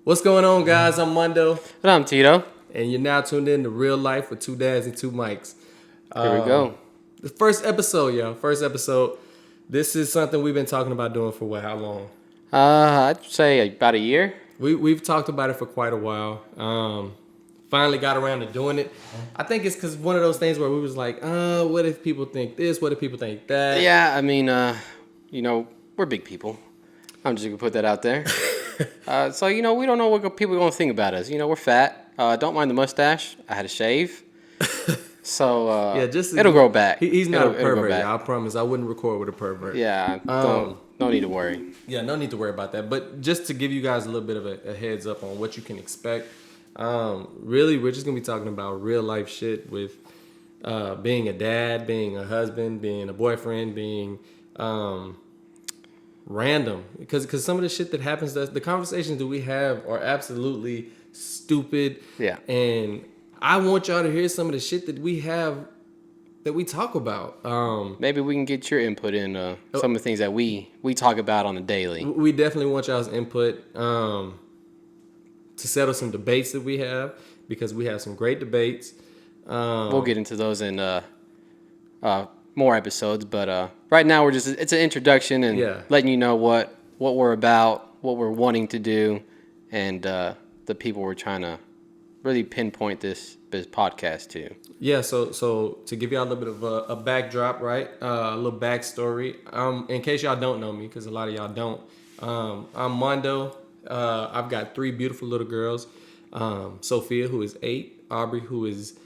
What's going on, guys? I'm Mondo, And I'm Tito. and you're now tuned in to Real Life with Two Dads and Two Mics. Here we go. The first episode, y'all. First episode. This is something we've been talking about doing for how long? I'd say about a year. We've talked about it for quite a while. Finally got around to doing it. I think it's because one of those things where we was like, what if people think this? What if people think that? Yeah, I mean, we're big people. I'm just going to put that out there. So, we don't know what people are going to think about us. We're fat. Don't mind the mustache. I had a shave. So, it'll grow back. He's not a pervert, y'all. I promise. I wouldn't record with a pervert. Yeah, no need to worry. Yeah, no need to worry about that. But just to give you guys a little bit of a heads up on what you can expect, really, we're just going to be talking about real life shit with being a dad, being a husband, being a boyfriend, being random. Because some of the shit that happens, the conversations that we have are absolutely stupid. Yeah. And I want y'all to hear some of the shit that we have, that we talk about. Maybe we can get your input in some of the things that we talk about on a daily. We definitely want y'all's input to settle some debates that we have, because we have some great debates. We'll get into those in more episodes, but right now it's an introduction and letting you know what we're about, what we're wanting to do, and the people we're trying to really pinpoint this podcast to. Yeah, so to give y'all a little bit of a backdrop, right? A little backstory. In case y'all don't know me, because a lot of y'all don't. I'm Mondo. I've got 3 beautiful little girls. Sophia, who is 8. Aubrey, who is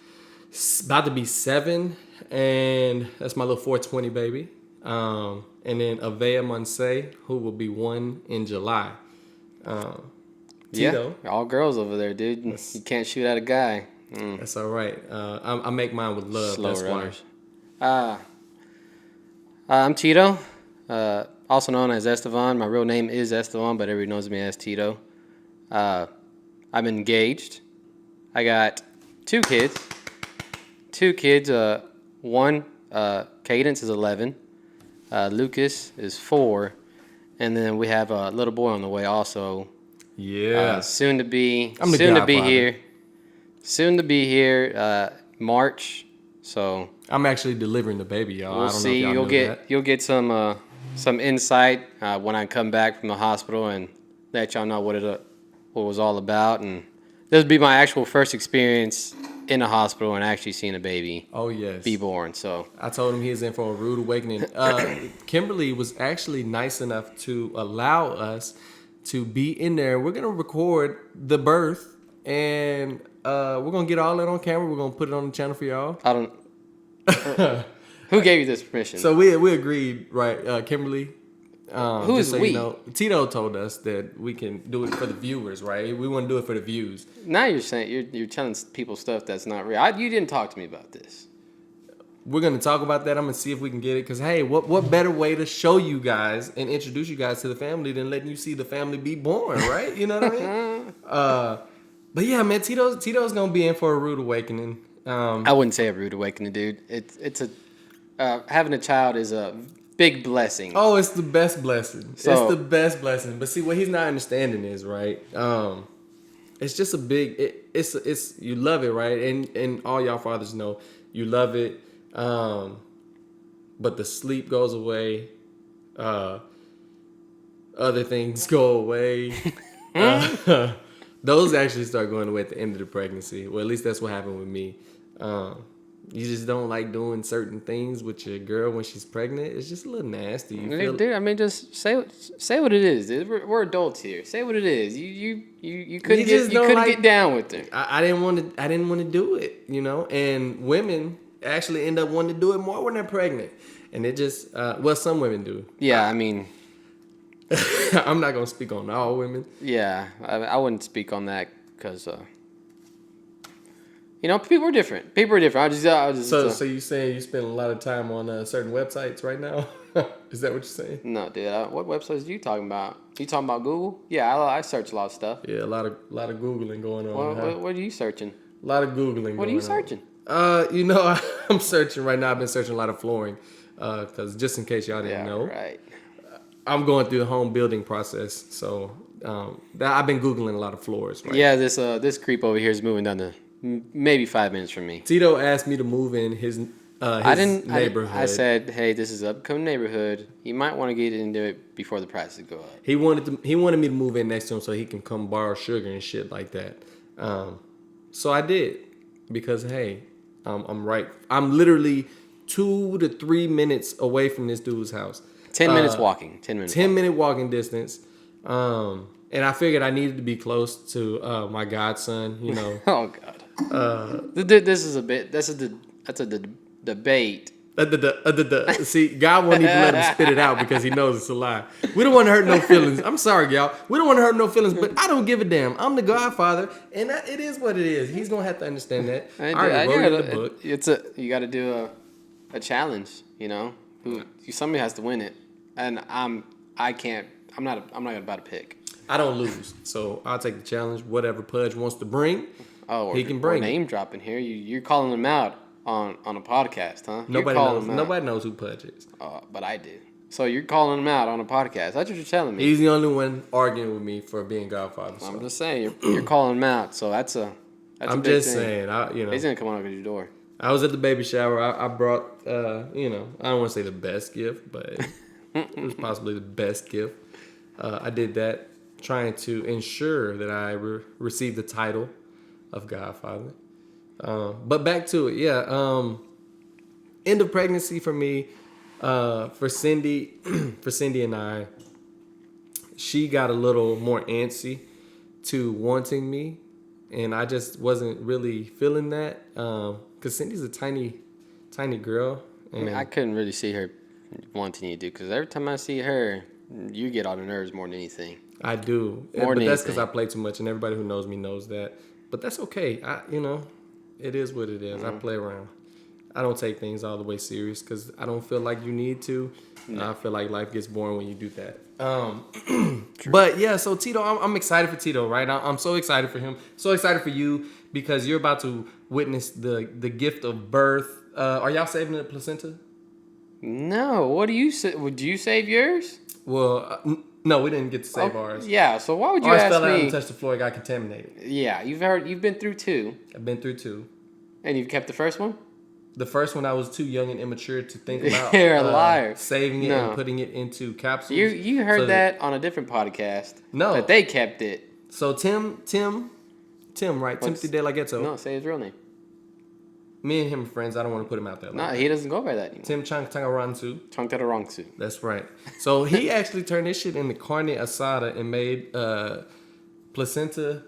about to be 7. And that's my little 420 baby. And then Avea Monse, who will be 1 in July. Tito. Yeah, all girls over there, dude. You can't shoot at a guy. That's all right. I make mine with love. Slow that's runners. Why. I'm Tito, also known as Estevan. My real name is Estevan, but everybody knows me as Tito. I'm engaged. I got 2 kids. 2 kids. One, Cadence is 11. Lucas is 4. And then we have a little boy on the way also. Yeah. Soon to be here. Soon to be here, March. So I'm actually delivering the baby, y'all. We'll see. You'll get some insight when I come back from the hospital and let y'all know what it was all about. And this will be my actual first experience in the hospital and actually seeing a baby. Oh yes. Be born. So I told him he was in for a rude awakening. Kimberly was actually nice enough to allow us to be in there. We're gonna record the birth, and we're gonna get all that on camera. We're gonna put it on the channel for y'all. I don't. Who gave you this permission? So we agreed, right? Kimberly. Who is we? Tito told us that we can do it for the viewers, right? We want to do it for the views. Now you're saying you're telling people stuff that's not real. You didn't talk to me about this. We're gonna talk about that. I'm gonna see if we can get it. Cause hey, what better way to show you guys and introduce you guys to the family than letting you see the family be born, right? You know what I mean? But yeah, man, Tito's gonna be in for a rude awakening. I wouldn't say a rude awakening, dude. It's a having a child is a big blessing. Oh, it's the best blessing. It's the best blessing. But see, what he's not understanding is, right? It's just a big. It's you love it, right? And all y'all fathers know you love it. But the sleep goes away. Other things go away. Those actually start going away at the end of the pregnancy. Well, at least that's what happened with me. You just don't like doing certain things with your girl when she's pregnant. It's just a little nasty. Dude, I mean, just say what it is. We're adults here. Say what it is. You couldn't get down with her. I didn't want to do it, And women actually end up wanting to do it more when they're pregnant, and it just some women do. Yeah, I mean, I'm not gonna speak on all women. Yeah, I wouldn't speak on that because. People are different. I just So you saying you spend a lot of time on certain websites right now? Is that what you're saying? No, dude. What websites are you talking about? You talking about Google? Yeah, I search a lot of stuff. Yeah, a lot of Googling going on. What are you searching? A lot of Googling. What are you searching? I'm searching right now. I've been searching a lot of flooring, because just in case y'all didn't know. Right. I'm going through the home building process, so I've been googling a lot of floors. Right? Yeah, this creep over here is moving down to maybe 5 minutes from me. Tito asked me to move in his neighborhood. I said, hey, this is upcoming neighborhood. You might want to get into it before the prices go up. He wanted me to move in next to him so he can come borrow sugar and shit like that. So I did because hey, I'm right. I'm literally 2 to 3 minutes away from this dude's house. 10 minutes walking. 10 minutes. 10-minute walking distance. And I figured I needed to be close to my godson. You know. Oh God. This is a bit. That's a debate. See, God won't even let him spit it out because he knows it's a lie. We don't want to hurt no feelings. I'm sorry, y'all. We don't want to hurt no feelings, but I don't give a damn. I'm the Godfather, and it is what it is. He's gonna have to understand that. I already wrote it in the book. You got to do a challenge. You know, somebody has to win it, and I'm not about to pick. I don't lose, so I'll take the challenge. Whatever Pudge wants to bring, he can Or bring. name dropping here. You're calling him out on a podcast, huh? Nobody knows who Pudge is. But I do. So you're calling him out on a podcast. That's what you're telling me. He's the only one arguing with me for being Godfather. So. I'm just saying you're calling him out. So that's a I'm big just thing. saying. He's gonna come on your door. I was at the baby shower. I brought I don't want to say the best gift, but it was possibly the best gift. I did that trying to ensure that I received the title of Godfather. But back to it, yeah. End of pregnancy for me, for Cyndie and I, she got a little more antsy to wanting me, and I just wasn't really feeling that. Cause Cyndie's a tiny girl. And I couldn't really see her wanting you to, because every time I see her, you get on the nerves more than anything. I do, but that's because I play too much, and everybody who knows me knows that. But that's okay. It is what it is. I play around. I don't take things all the way serious because I don't feel like you need to. I feel like life gets boring when you do that. But yeah, so Tito, I'm excited for Tito, right? I'm so excited for him. So excited for you because you're about to witness the gift of birth. Are y'all saving the placenta? No. What do you say? Would you save yours? Well, no, we didn't get to save ours. Yeah. So why would you ours ask fell out me? and touched the floor. It got contaminated. Yeah. You've been through 2. I've been through 2. And you've kept the first one? The first one I was too young and immature to think about. You're a liar. Saving it and putting it into capsules. You heard that on a different podcast. No. That they kept it. So Tim, right? Timothy De La Ghetto. No, say his real name. Me and him are friends. I don't want to put him out there. No, he doesn't go by that anymore. Tim Changaransu. Changtararangsu. That's right. So he actually turned this shit into carne asada and made placenta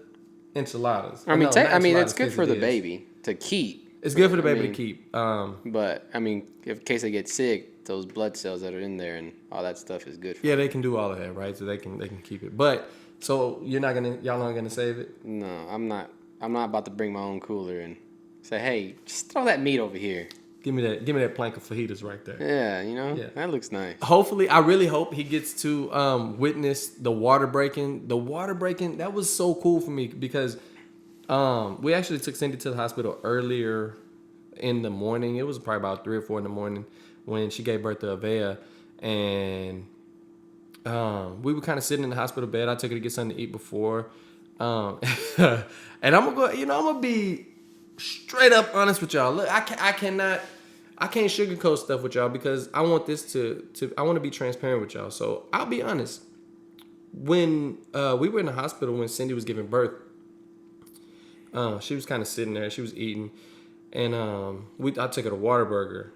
enchiladas. I mean, it's good for the baby to keep. It's good for the baby to keep. But I mean, in case they get sick, those blood cells that are in there and all that stuff is good for them. They can do all of that, right? So they can keep it. But so y'all not gonna save it? No, I'm not about to bring my own cooler and say, hey, just throw that meat over here. Give me that plank of fajitas right there. Yeah, that looks nice. Hopefully, I really hope he gets to witness the water breaking. The water breaking, that was so cool for me because we actually took Cyndie to the hospital earlier in the morning. It was probably about 3 or 4 in the morning when she gave birth to Avea, and we were kind of sitting in the hospital bed. I took her to get something to eat before, and I'm gonna be straight up honest with y'all. Look, I can't sugarcoat stuff with y'all because I want this I want to be transparent with y'all. So I'll be honest. When we were in the hospital when Cyndie was giving birth, she was kind of sitting there. She was eating, and I took her to Whataburger,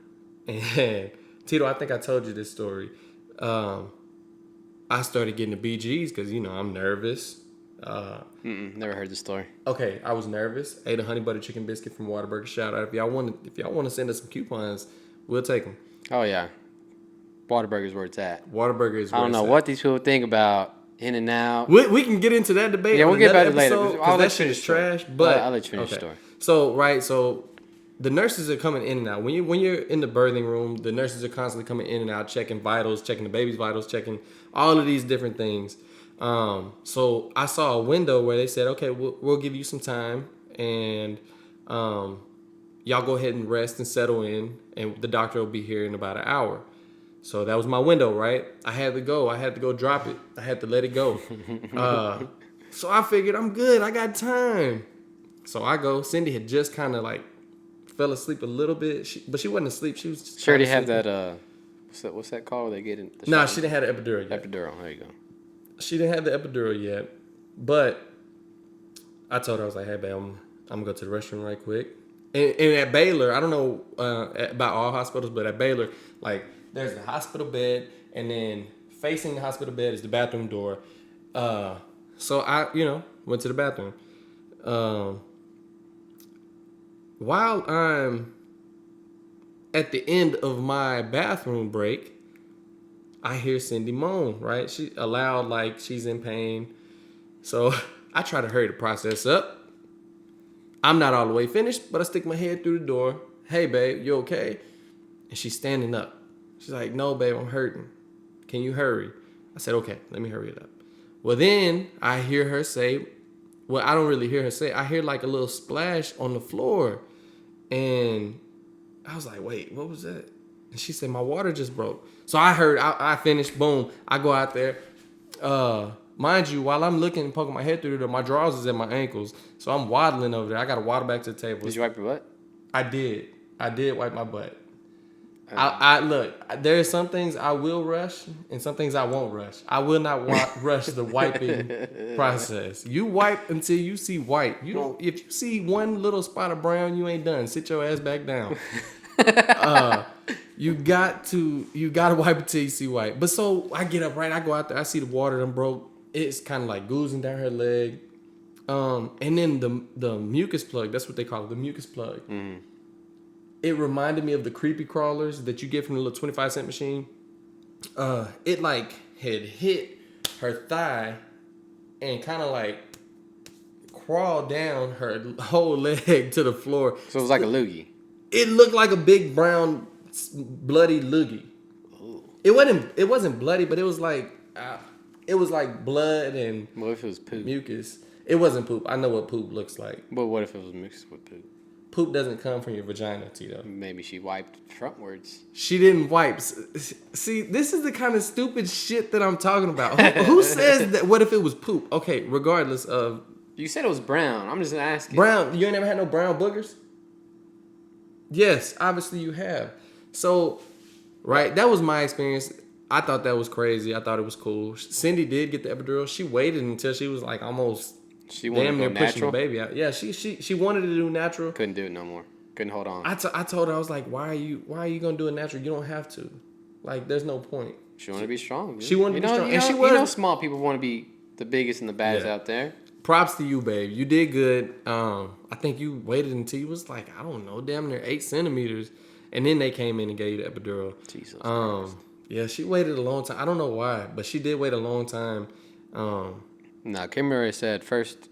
and Tito, I think I told you this story. I started getting the BGs because I'm nervous. Never heard the story. Okay, I was nervous. Ate a honey butter chicken biscuit from Whataburger. Shout out if y'all want to send us some coupons, we'll take them. Oh yeah, Whataburger's where it's at. Whataburger is. I don't know what these people think about In-N-Out. We can get into that debate. Yeah, we'll get back to it later. That shit is trash. But I'll let you finish the story. So the nurses are coming in and out. When you're in the birthing room, the nurses are constantly coming in and out, checking vitals, checking the baby's vitals, checking all of these different things. So I saw a window where they said, okay, we'll give you some time and y'all go ahead and rest and settle in, and the doctor will be here in about an hour. So that was my window, right? I had to go. I had to go drop it. I had to let it go. So I figured I'm good. I got time. So I go. Cyndie had just kind of like fell asleep a little bit, but she wasn't asleep. She was just Sure, they kinda have sleeping. that. What's that called? They get in the Nah, shot? she didn't have the epidural yet. Epidural. There you go. She didn't have the epidural yet. But I told her, I was like, hey, babe, I'm going to go to the restroom right quick. And at Baylor, I don't know about all hospitals, but at Baylor, like, there's the hospital bed, and then facing the hospital bed is the bathroom door. So I, went to the bathroom. While I'm at the end of my bathroom break, I hear Cyndie moan, right? She aloud, like she's in pain. So I try to hurry the process up. I'm not all the way finished, but I stick my head through the door. Hey, babe, you okay? And she's standing up. She's like, no, babe, I'm hurting. Can you hurry? I said, okay, let me hurry it up. Well, then I hear her say, well, I don't really hear her say, I hear like a little splash on the floor. And I was like, wait, what was that? And she said, my water just broke. So I heard, I finished, boom. I go out there. Mind you, while I'm looking, poking my head through the door, my drawers is at my ankles. So I'm waddling over there. I got to waddle back to the table. Did you wipe your butt? I did. I did wipe my butt. I look, there are some things I will rush and some things I won't rush. I will not rush the wiping process. You wipe until you see white. You don't. If you see one little spot of brown, you ain't done. Sit your ass back down. You got to wipe until you see white. But so I get up, right? I go out there. I see the water done broke. It's kind of like oozing down her leg. And then the mucus plug. That's what they call it, the mucus plug. Mm-hmm. It reminded me of the creepy crawlers that you get from the little 25-cent machine. It like had hit her thigh and kind of like crawled down her whole leg to the floor. So it was like a loogie. It looked like a big brown bloody loogie. Ooh. It wasn't bloody, but it was like blood and what if it was poop? Mucus. It wasn't poop. I know what poop looks like. But what if it was mixed with poop? Poop doesn't come from your vagina, Tito. Maybe she wiped frontwards. She didn't wipe. See, this is the kind of stupid shit that I'm talking about. Who says that? What if it was poop? Okay, regardless of. You said it was brown. I'm just asking. Brown. You ain't never had no brown boogers? Yes, obviously you have. So, right, that was my experience. I thought that was crazy. I thought it was cool. Cyndie did get the epidural. She waited until she was like almost. She wanted damn to go near pushing the natural? baby out. Yeah, she wanted to do natural. Couldn't do it no more. Couldn't hold on. I told her, I was like, why are you gonna do it natural? You don't have to. Like, there's no point. She wanted to be strong. Dude. She wanted to be strong, and she was. You know, small people want to be the biggest and the baddest out there. Props to you, babe. You did good. I think you waited until you was like, I don't know, damn near 8 centimeters, and then they came in and gave you the epidural. Jesus Christ. Yeah, she waited a long time. I don't know why, but she did wait a long time. No, Kim Murray said first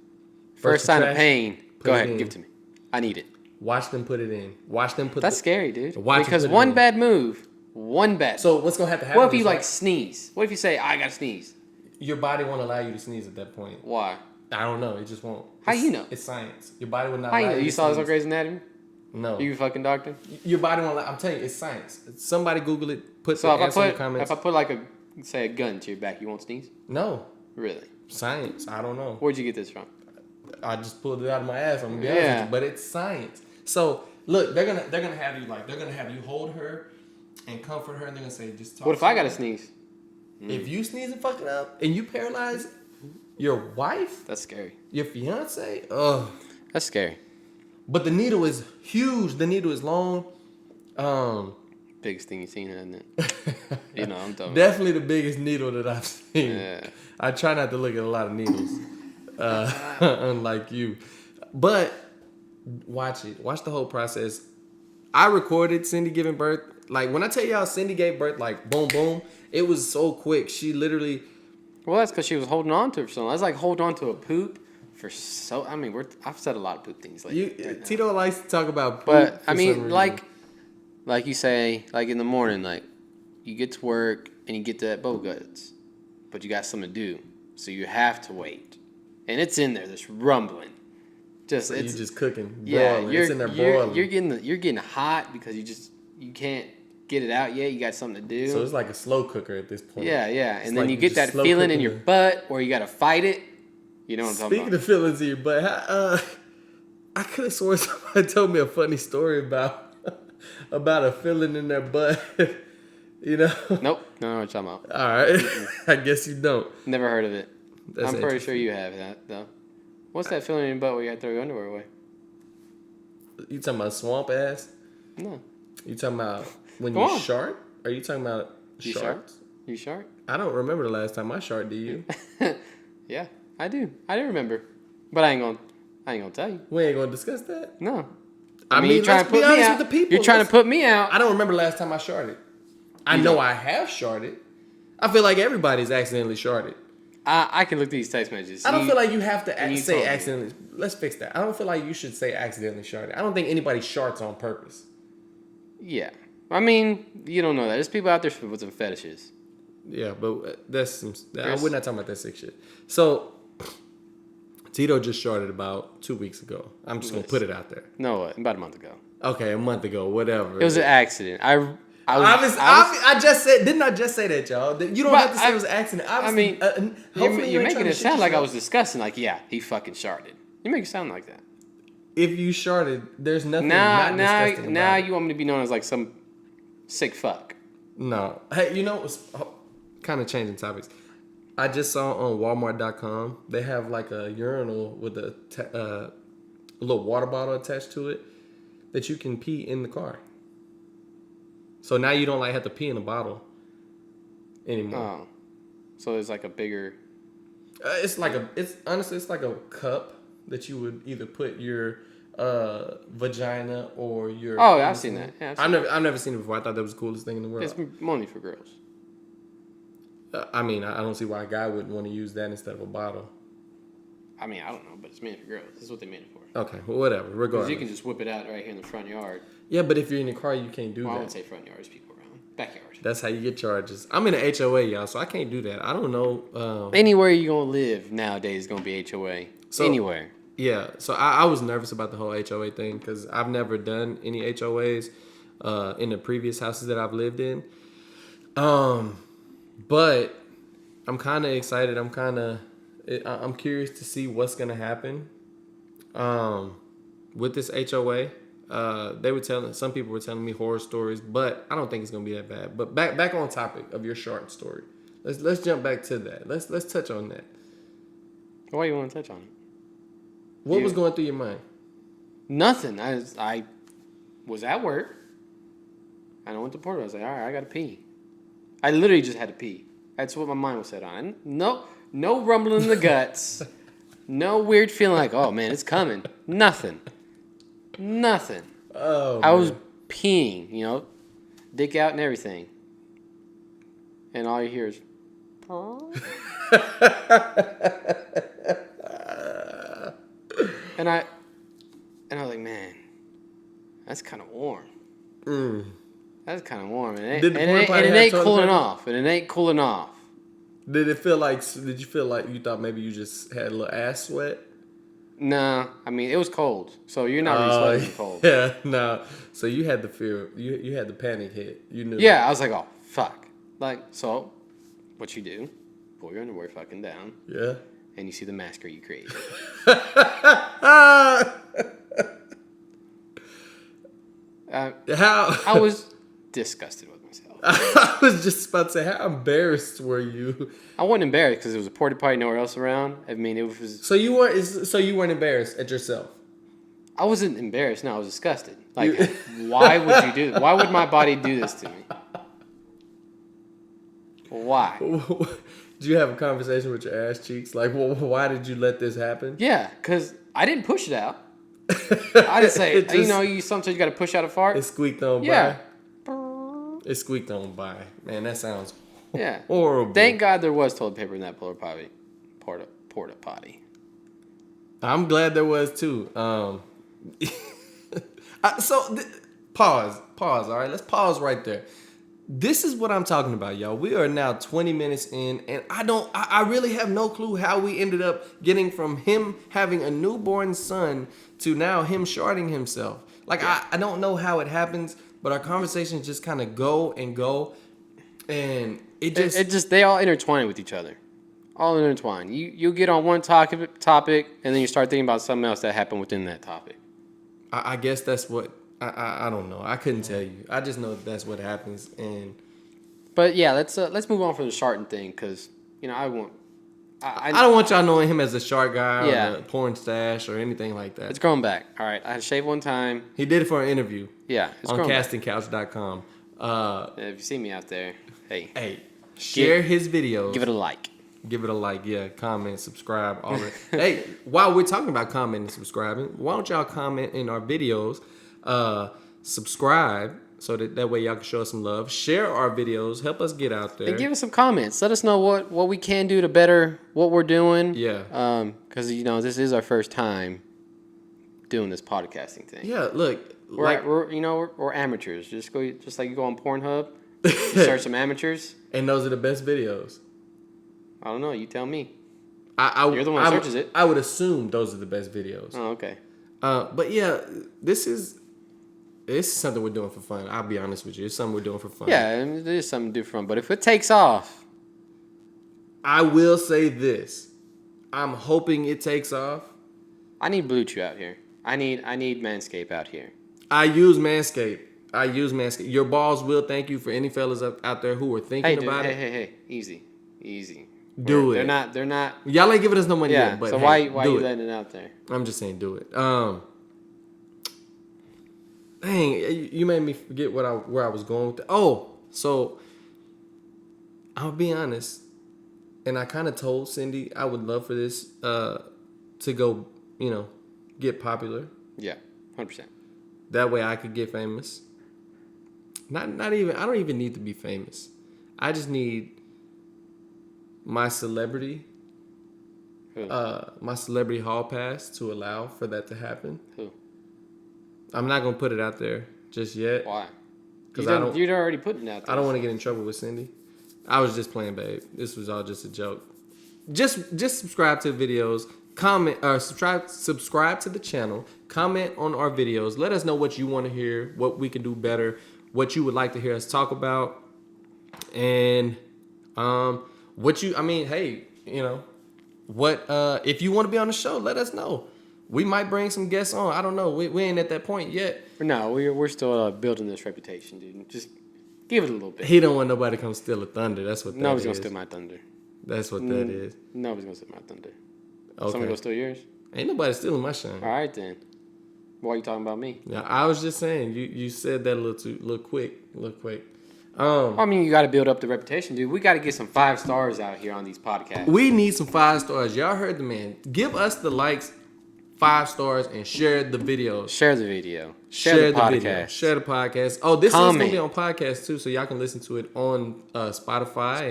sign of pain. Go ahead, give it to me. I need it. Watch them put it in. Watch them put. That's scary, dude. Watch because one bad move, one bad. So what's gonna have to happen? What if you like sneeze? What if you say I gotta sneeze? Your body won't allow you to sneeze at that point. Why? I don't know. It just won't. How you know? It's science. Your body would not. How allow you know? You saw this on Grey's Anatomy? No. You fucking doctor? Your body won't allow. I'm telling you, it's science. Somebody Google it. Put so the answer in the comments. If I put like a gun to your back, you won't sneeze? No. Really? Science. I don't know. Where'd you get this from? I just pulled it out of my ass. I'm gonna be honest with you, but it's science. So look, they're gonna have you hold her and comfort her, and they're gonna say just talk. What if I gotta sneeze? If you sneeze and fuck it up, and you paralyze your wife, that's scary. Your fiance, ugh, that's scary. But the needle is huge. The needle is long. Biggest thing you've seen, hasn't it? You know, I'm talking. Definitely the biggest needle that I've seen. Yeah. I try not to look at a lot of needles, unlike you. But watch it. Watch the whole process. I recorded Cyndie giving birth. Like, when I tell y'all Cyndie gave birth, like, boom, boom, it was so quick. She literally... Well, that's because she was holding on to it for so long. That's like holding on to a poop for so... I mean, I've said a lot of poop things lately. Tito likes to talk about poop. But, I mean, like you say, like in the morning, like, you get to work and you get to that bow guts, but you got something to do. So you have to wait. And it's in there, this rumbling. You're just cooking, boiling. Yeah, It's in there boiling. You're getting hot because you can't get it out yet. You got something to do. So it's like a slow cooker at this point. Yeah. It's And then like you get just that slow feeling in cooking your the- butt, or you got to fight it. You know what I'm talking Speaking about? of feelings in your butt, I could have sworn somebody told me a funny story about a feeling in their butt. You know? Nope. No, what you're talking about. All right. I guess you don't. Never heard of it. That's I'm pretty sure interesting. you have that, though. What's that feeling in your butt where you got to throw your underwear away? You talking about swamp ass? No. You talking about when Go you on. shart? Are you talking about You sharts? shark? You shark? I don't remember the last time I shart. Do you? Yeah, I do. I do remember. But I ain't gonna tell you. We ain't gonna discuss that. No. I mean, you're trying let's to put be me honest out. with the people. You're trying to put me out. I don't remember the last time I sharted. I You know don't. I have sharted. I feel like everybody's accidentally sharted. I can look at these text messages. I don't feel like you have to you say told me. accidentally. Let's fix that. I don't feel like you should say accidentally sharted. I don't think anybody sharts on purpose. Yeah. I mean, you don't know that. There's people out there with some fetishes. Yeah, but that's some. Chris? We're not talking about that sick shit. So, Tito just sharted about 2 weeks ago. I'm just gonna put it out there. No, what? About a month ago. Okay, a month ago, whatever. It was an accident. I just said. Didn't I just say that, y'all? You don't But have to say it was an accident. Obviously, I mean, hopefully you're ain't making trying it to shit sound like I yourself. was discussing. Like, yeah, he fucking sharted. You make it sound like that. If you sharted, there's nothing not disgusting Now about it. you want me to be known as like some sick fuck. No. Hey, you know what's kind of changing topics? I just saw on Walmart.com they have like a urinal with a little water bottle attached to it that you can pee in the car. So now you don't like have to pee in a bottle anymore. Oh, so it's like a bigger. It's like honestly it's like a cup that you would either put your vagina or your. Oh, I've seen that. Yeah, I've never seen it before. I thought that was the coolest thing in the world. It's only for girls. I mean, I don't see why a guy wouldn't want to use that instead of a bottle. I mean, I don't know, but it's meant for girls. This is what they made it for. Okay, well, whatever. Because Regardless. you can just whip it out right here in the front yard. Yeah, but if you're in your car, you can't do Well, I that. wouldn't say front yard. There's people around. Backyard. That's how you get charges. I'm in an HOA, y'all, so I can't do that. I don't know. Anywhere you're going to live nowadays is going to be HOA. So- Anywhere. Yeah, so I was nervous about the whole HOA thing because I've never done any HOAs in the previous houses that I've lived in. But I'm kind of excited. I'm curious to see what's gonna happen with this HOA. Some people were telling me horror stories, but I don't think it's gonna be that bad. But back on topic of your short story. Let's jump back to that. Let's touch on that. Why you want to touch on it? What was going through your mind? Nothing. I was at work. And I went to Porto. I was like, all right, I got to pee. I literally just had to pee. That's what my mind was set on. No rumbling in the guts. No weird feeling like, oh, man, it's coming. Nothing. Oh, I was peeing, dick out and everything. And all you hear is, and I was like, man, that's kind of warm. That's kind of warm. And Did the porta potty have it ain't toilet cooling paper? off. And it ain't cooling off. Did you feel like you thought maybe you just had a little ass sweat? Nah, I mean, it was cold. So you're not really sweating in the cold. Yeah, no. So you had the fear, you had the panic hit. You knew. Yeah, I was like, oh, fuck. Like, so what you do, pull your underwear fucking down, Yeah. and you see the massacre you created. How? I was disgusted with myself. I was just about to say, how embarrassed were you? I wasn't embarrassed because it was a porta potty nowhere else around. I mean, it was. So you weren't embarrassed at yourself. I wasn't embarrassed. No, I was disgusted. Like, why would you do this? Why would my body do this to me? Why? Did you have a conversation with your ass cheeks? Like, well, why did you let this happen? Yeah, because I didn't push it out. I just say, sometimes you got to push out a fart. It squeaked on Yeah. by. It squeaked on by. Man, that sounds Yeah. horrible. Thank God there was toilet paper in that porta potty. I'm glad there was too. Pause. All right, let's pause right there. This is what I'm talking about, y'all. We are now 20 minutes in, and I really have no clue how we ended up getting from him having a newborn son to now him sharding himself. Like, I don't know how it happens, but our conversations just kind of go and go, and It just they all intertwine with each other. All intertwined. You get on one topic, and then you start thinking about something else that happened within that topic. I guess that's what I don't know. I couldn't tell you. I just know that's what happens. But yeah, let's move on from the sharting thing because I don't want y'all knowing him as a shark guy Yeah. or a porn stash or anything like that. It's growing back. All right, I had to shave one time. He did it for an interview. Yeah, it's on growing back. castingcouch.com. If you see me out there, hey, Share his videos. give it a like. Give it a like, yeah. Comment, subscribe, all that. Hey, while we're talking about commenting and subscribing, why don't y'all comment in our videos? Subscribe so that way y'all can show us some love. Share our videos. Help us get out there. And give us some comments. Let us know what we can do to better what we're doing. Yeah. Because this is our first time doing this podcasting thing. Yeah, look. We're amateurs. Just like you go on Pornhub, search some amateurs. And those are the best videos. I don't know. You tell me. You're the one who searches it. I would assume those are the best videos. Oh, okay. But yeah, this is something we're doing for fun. I'll be honest with you. It's something we're doing for fun. Yeah, it is something different. But if it takes off, I will say this. I'm hoping it takes off. I need Blue Chew out here. I need Manscaped out here. I use Manscaped. Your balls will thank you for any fellas out there who are thinking about it. Hey, easy. Do it. They're not. Y'all ain't giving us no money Yeah. yet, but So hey, why you letting it out there? I'm just saying, do it. Dang, you made me forget where I was going with that. Oh, so I'll be honest, and I kind of told Cyndie I would love for this to go, get popular. Yeah, 100%. That way I could get famous. Not even. I don't even need to be famous. I just need my celebrity. Who? My celebrity hall pass to allow for that to happen. Who? I'm not gonna put it out there just yet. Why? Because you're already putting it out there. I don't want to get in trouble with Cyndie. I was just playing, babe. This was all just a joke. Just subscribe to the videos. Comment or subscribe to the channel. Comment on our videos. Let us know what you want to hear, what we can do better, what you would like to hear us talk about, and what if you want to be on the show, let us know. We might bring some guests on. I don't know. We ain't at that point yet. No, we're still building this reputation, dude. Just give it a little bit. He don't want nobody to come steal a thunder. That's what that Nobody's is. gonna steal my thunder. That's what that is. Nobody's gonna steal my thunder. Okay. Somebody gonna steal yours? Ain't nobody stealing my shine. All right then. Why are you talking about me? Now I was just saying you said that a little quick. I mean, you got to build up the reputation, dude. We got to get some 5 stars out here on these podcasts. We need some 5 stars. Y'all heard the man. Give us the likes, 5 stars, and share the videos. Share the video. Share the podcast. video. Share the podcast. Oh, this Comment. is gonna be on podcast too, so y'all can listen to it on Spotify,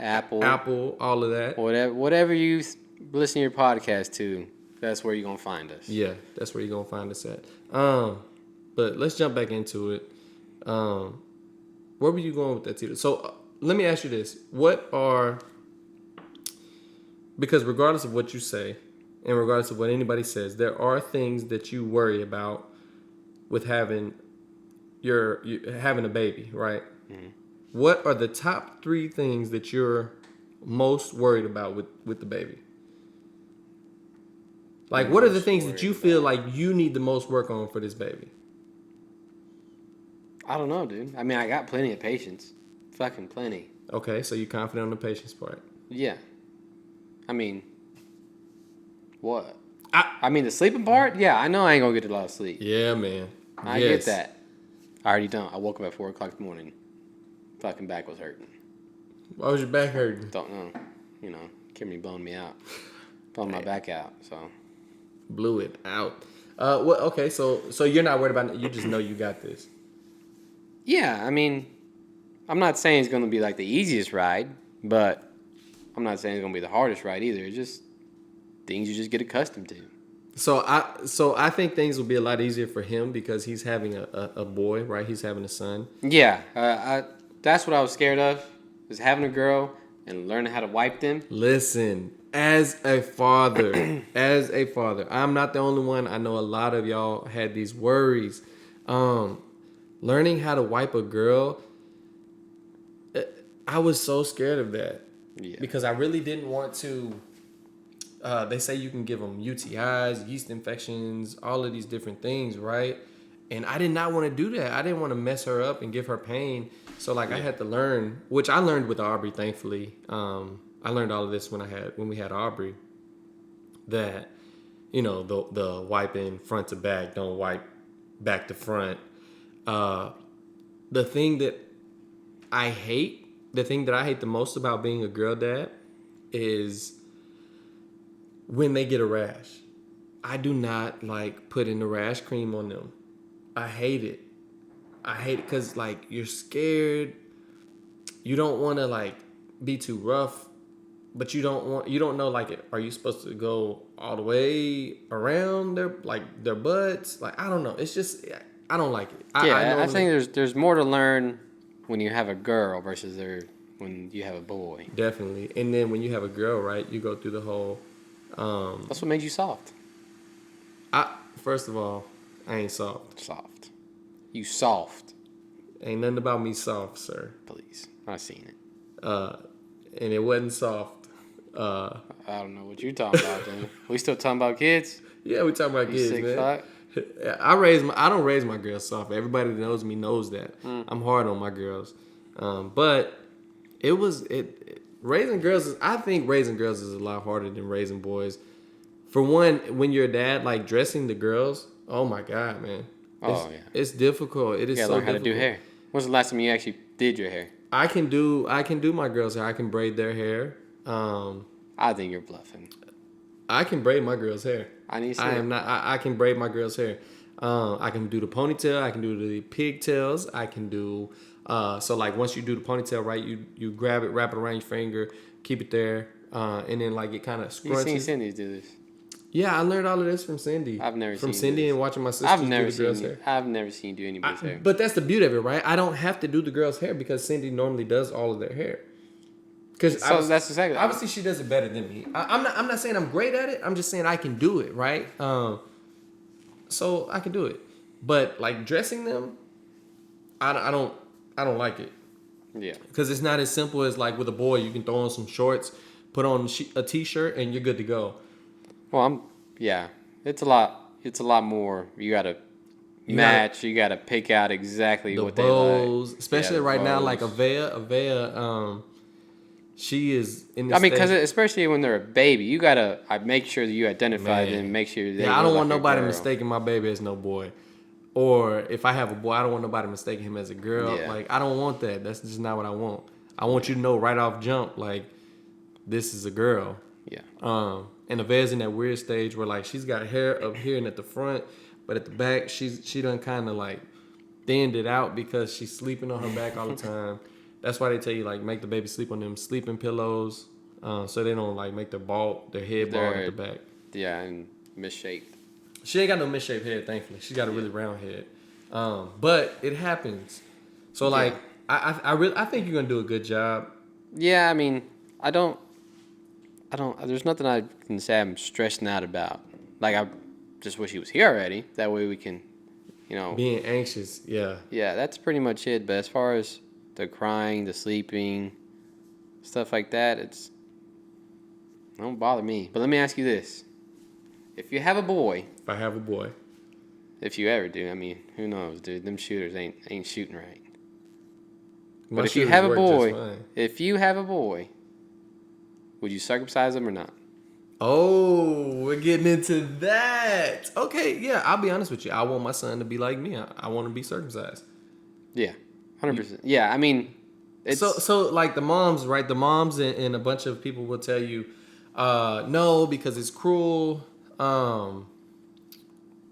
Apple, all of that. Whatever you listen to your podcast to, that's where you're gonna find us. Yeah, that's where you're gonna find us at. But let's jump back into it. Where were you going with that, Tito? So let me ask you this: because regardless of what you say, and regardless of what anybody says, there are things that you worry about with having having a baby, right? Mm-hmm. What are the top 3 things that you're most worried about with the baby? Like, what are the things that you feel like you need the most work on for this baby? I don't know, dude. I mean, I got plenty of patience. Fucking plenty. Okay, so you're confident on the patience part. Yeah. I mean, what? I mean, the sleeping part? Yeah, I know I ain't gonna get a lot of sleep. Yeah, man. I get that. I already don't. I woke up at 4 o'clock in the morning. Fucking back was hurting. Why was your back hurting? Don't know. Kimberly blowing me out. Blowing my back out, so. Blew it out. Okay, so you're not worried about it. You just know you got this. Yeah, I mean, I'm not saying it's going to be like the easiest ride, but I'm not saying it's going to be the hardest ride either. It's just things you just get accustomed to. So I think things will be a lot easier for him because he's having a boy, right? He's having a son. Yeah, that's what I was scared of, is having a girl and learning how to wipe them. Listen, as a father, I'm not the only one. I know a lot of y'all had these worries. Learning how to wipe a girl, I was so scared of that. Yeah. Because I really didn't want to. They say you can give them UTIs, yeast infections, all of these different things, right? And I did not want to do that. I didn't want to mess her up and give her pain. So like I had to learn, which I learned with Aubrey, thankfully. I learned all of this when we had Aubrey, that the wiping front to back, don't wipe back to front. The thing that I hate, the thing that I hate the most about being a girl dad is when they get a rash. I do not like putting the rash cream on them. I hate it. I hate it because like you're scared. You don't want to like be too rough, but you don't know like are you supposed to go all the way around their butts? Like I don't know. It's just I don't like it. I think there's more to learn when you have a girl versus when you have a boy. Definitely. And then when you have a girl, right, you go through the whole. That's what made you soft. First of all, I ain't soft. Soft. You soft. Ain't nothing about me soft, sir. Please, I've seen it. And it wasn't soft. I don't know what you're talking about, then. We still talking about kids? Yeah, we talking about kids, man. Fuck. I don't raise my girls soft. Everybody that knows me knows that. I'm hard on my girls. But raising girls I think raising girls is a lot harder than raising boys. For one, when you're a dad, like dressing the girls, oh my God, man. It's difficult. It is so difficult. You gotta learn how to do hair. When's the last time you actually did your hair? I can do my girls' hair. I can braid their hair. I think you're bluffing. I can braid my girls' hair. I need to see I am not. I can braid my girls' hair. I can do the ponytail. I can do the pigtails. I can do. So like once you do the ponytail, right, you grab it, wrap it around your finger, keep it there, and then like it kind of scrunches. You seen Cyndie do this? Yeah, I learned all of this from Cyndie. I've never from seen Cyndie this. and watching my sisters do the girls' hair. I've never seen you do anybody's hair. But that's the beauty of it, right? I don't have to do the girls' hair because Cyndie normally does all of their hair. That's exactly. Obviously, she does it better than me. I'm not saying I'm great at it. I'm just saying I can do it, right? So I can do it. But like dressing them, I don't like it. Yeah. Because it's not as simple as like with a boy. You can throw on some shorts, put on a t-shirt, and you're good to go. Well, it's a lot more. You gotta match. You gotta pick out exactly what bows, they like. Especially right now, like Avea, she is in the because especially when they're a baby, you gotta make sure that you identify them, make sure they. Yeah, I don't want nobody mistaking my baby as no boy. Or if I have a boy, I don't want nobody mistaking him as a girl. Yeah. Like, I don't want that. That's just not what I want. I want you to know right off jump, like, this is a girl. Yeah. And Avea's in that weird stage where, like, she's got hair up here and at the front, but at the back, she done kind of, like, thinned it out because she's sleeping on her back all the time. That's why they tell you, like, make the baby sleep on them sleeping pillows so they don't, like, make their head bald at the back. Yeah, and misshaped. She ain't got no misshaped head, thankfully. She's got a really round head. But it happens. So, like, I think you're going to do a good job. Yeah, I mean, I don't, there's nothing I can say I'm stressing out about. Like, I just wish he was here already. That way we can, Being anxious, yeah. Yeah, that's pretty much it. But as far as the crying, the sleeping, stuff like that, it don't bother me. But let me ask you this. If you have a boy. If I have a boy. If you ever do. I mean, who knows, dude? Them shooters ain't shooting right. But if you have a boy, would you circumcise him or not? Oh, we're getting into that. Okay, yeah, I'll be honest with you. I want my son to be like me. I want to be circumcised. Yeah, 100%. Yeah, I mean, it's... So like the moms, right? The moms and a bunch of people will tell you, no, because it's cruel.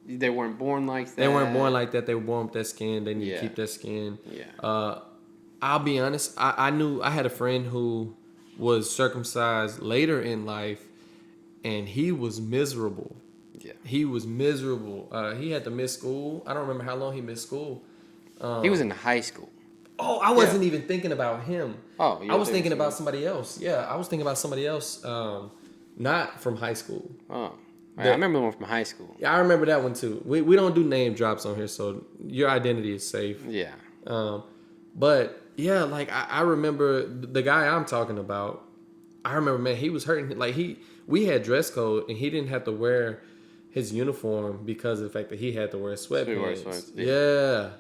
They weren't born like that. They weren't born like that. They were born with that skin. They need to keep that skin. Yeah. I'll be honest. I had a friend who was circumcised later in life, and he was miserable. Yeah. He was miserable. He had to miss school. I don't remember how long he missed school. He was in high school. Oh, I wasn't even thinking about him. Oh, I was thinking about somebody else. Yeah, I was thinking about somebody else. Not from high school. Oh. I remember the one from high school. Yeah, I remember that one too. We don't do name drops on here, so your identity is safe. Yeah. But yeah, like I remember the guy I'm talking about. I remember, man, he was hurting. Like we had dress code, and he didn't have to wear his uniform because of the fact that he had to wear sweatpants. Yeah.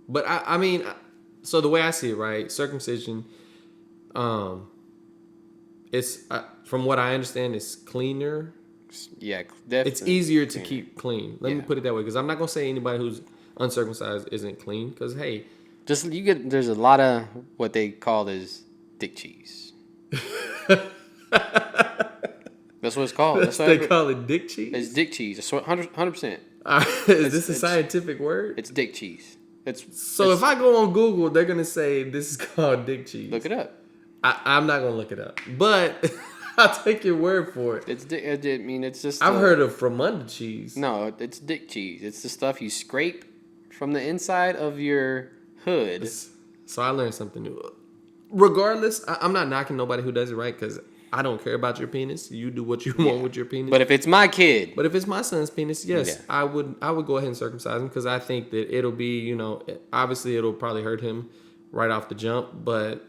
But I mean, so the way I see it, right? Circumcision, it's from what I understand, it's cleaner. Yeah, definitely. It's easier to keep clean. Let me put it that way, because I'm not gonna say anybody who's uncircumcised isn't clean. Because hey, there's a lot of what they call is dick cheese. That's what it's called. That's what they call it dick cheese. It's dick cheese. It's 100%. Is this a scientific word? It's dick cheese. If I go on Google, they're gonna say this is called dick cheese. Look it up. I'm not gonna look it up, but I'll take your word for it. It's just. I've heard of from under cheese. No, it's dick cheese. It's the stuff you scrape from the inside of your hood. So I learned something new. Regardless, I'm not knocking nobody who does it right, because I don't care about your penis. You do what you want with your penis. But if it's my kid. But if it's my son's penis, yes, I would go ahead and circumcise him, because I think that it'll be, obviously it'll probably hurt him right off the jump, but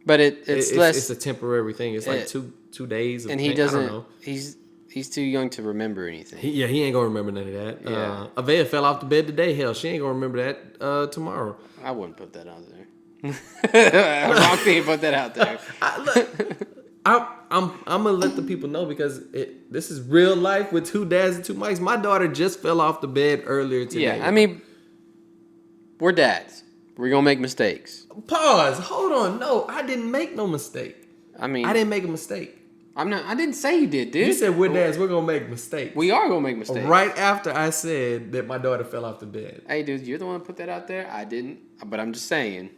it's less. It's a temporary thing. It's like 2 days. And he doesn't. I don't know. He's too young to remember anything. He ain't gonna remember none of that. Yeah. Avea fell off the bed today. Hell, she ain't gonna remember that tomorrow. I wouldn't put that out there. Wrong thing to put that out there. I'm gonna let the people know, because this is real life with 2 dads and 2 mics. My daughter just fell off the bed earlier today. Yeah, I mean, we're dads. We're gonna make mistakes. Pause. Hold on. No, I didn't make no mistake. I mean, I didn't make a mistake. I didn't say you did, dude. You said we're dads. We're gonna make mistakes. We are gonna make mistakes. Right after I said that my daughter fell off the bed. Hey, dude, you're the one who put that out there. I didn't, but I'm just saying.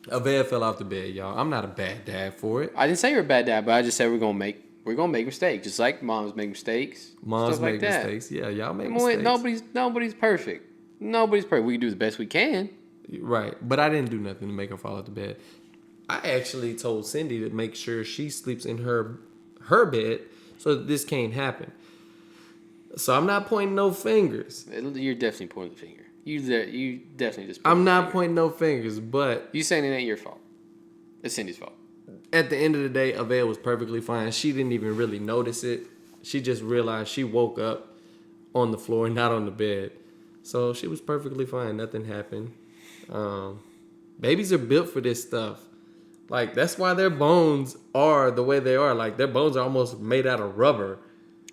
Avea fell off the bed, y'all. I'm not a bad dad for it. I didn't say you're a bad dad, but I just said we're gonna make mistakes, just like moms make mistakes. Moms make mistakes. Yeah, y'all make mistakes. Nobody's perfect. Nobody's perfect. We can do the best we can. Right, but I didn't do nothing to make her fall out the bed. I actually told Cyndie to make sure she sleeps in her bed so that this can't happen. So I'm not pointing no fingers. You're definitely pointing the finger. You definitely just. I'm not pointing no fingers, but you saying it ain't your fault. It's Cyndie's fault. At the end of the day, Avea was perfectly fine. She didn't even really notice it. She just realized she woke up on the floor, not on the bed. So she was perfectly fine. Nothing happened. Babies are built for this stuff. Like, that's why their bones are the way they are. Like, their bones are almost made out of rubber.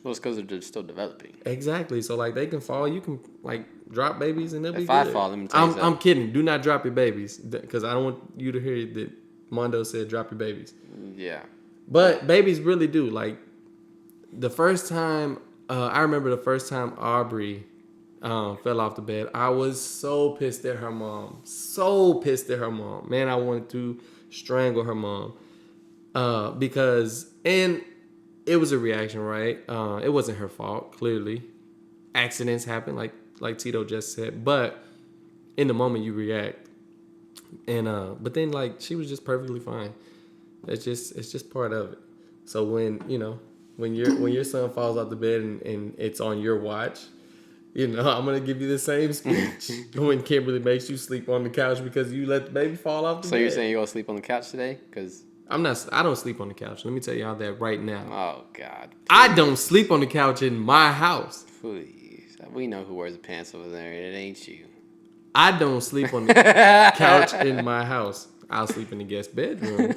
Well, it's because they're still developing. Exactly. So, like, they can fall. You can, like, drop babies and they'll be good. If I fall, let me tell you something. I'm kidding. Do not drop your babies, because I don't want you to hear that Mondo said drop your babies. Yeah. But babies really do. Like, the first time, I remember the first time Aubrey fell off the bed, I was so pissed at her mom. So pissed at her mom. Man, I wanted to strangle her mom. And it was a reaction, right? It wasn't her fault, clearly. Accidents happen, like Tito just said. But in the moment, you react. And but then, like, she was just perfectly fine. It's just part of it. So when your son falls off the bed and it's on your watch, I'm gonna give you the same speech when Kimberly makes you sleep on the couch because you let the baby fall off the bed. So you're saying you're gonna sleep on the couch today? Because I don't sleep on the couch. Let me tell y'all that right now. Oh God. Please. I don't sleep on the couch in my house. Please. We know who wears the pants over there. It ain't you. I don't sleep on the couch in my house. I'll sleep in the guest bedroom.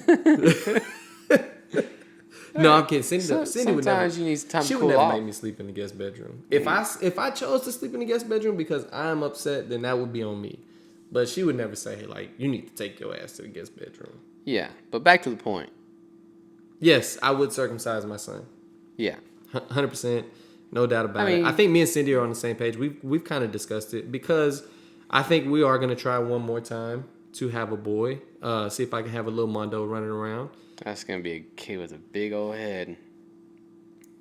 No, I'm kidding. Cyndie would never. You need time to she cool would never off. make me sleep in the guest bedroom. If I chose to sleep in the guest bedroom because I'm upset, then that would be on me. But she would never say, hey, like, you need to take your ass to the guest bedroom. Yeah, but back to the point. Yes, I would circumcise my son. Yeah, 100%, no doubt about it. I think me and Cyndie are on the same page. We've kind of discussed it because I think we are gonna try one more time to have a boy. See if I can have a little Mondo running around. That's gonna be a kid with a big old head.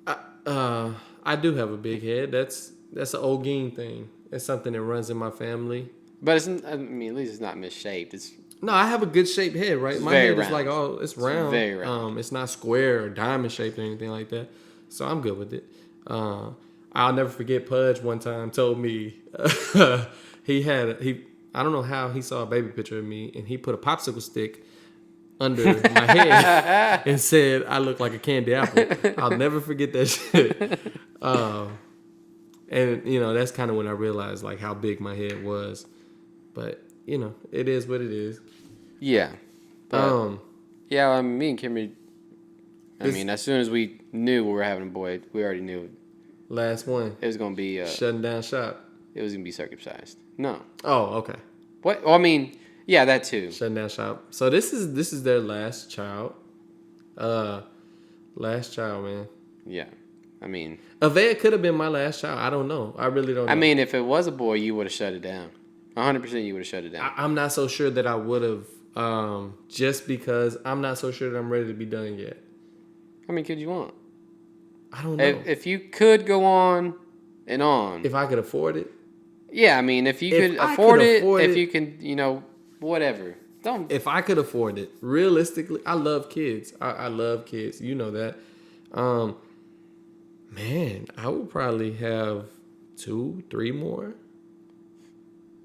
I do have a big head. That's an old Geen thing. It's something that runs in my family. But at least it's not misshaped. No, I have a good shaped head, right? My head is like, it's round. It's very round. It's not square or diamond shaped or anything like that. So I'm good with it. I'll never forget Pudge one time told me he I don't know how he saw a baby picture of me and he put a popsicle stick under my head and said I look like a candy apple. I'll never forget that shit. And you know that's kind of when I realized like how big my head was. But you know it is what it is. Yeah. But, yeah, I mean, me and Kimmy. I mean, as soon as we knew we were having a boy, we already knew last one. it was gonna be Shutting down shop. It was gonna be circumcised. No. Oh, okay. What? Well, I mean, yeah, that too. Shutting down shop. So this is their last child. Last child, man. Yeah. I mean, Avea could have been my last child. I don't know. I really don't know. I mean, if it was a boy, you would have shut it down. 100% you would have shut it down. I'm not so sure that I would have, just because I'm not so sure that I'm ready to be done yet. How many kids you want? I don't know. If you could go on and on. If I could afford it. Yeah, I mean, if you could afford it, if you can, you know, whatever. Don't. If I could afford it, realistically, I love kids. I love kids. You know that. Man, I would probably have 2, 3 more.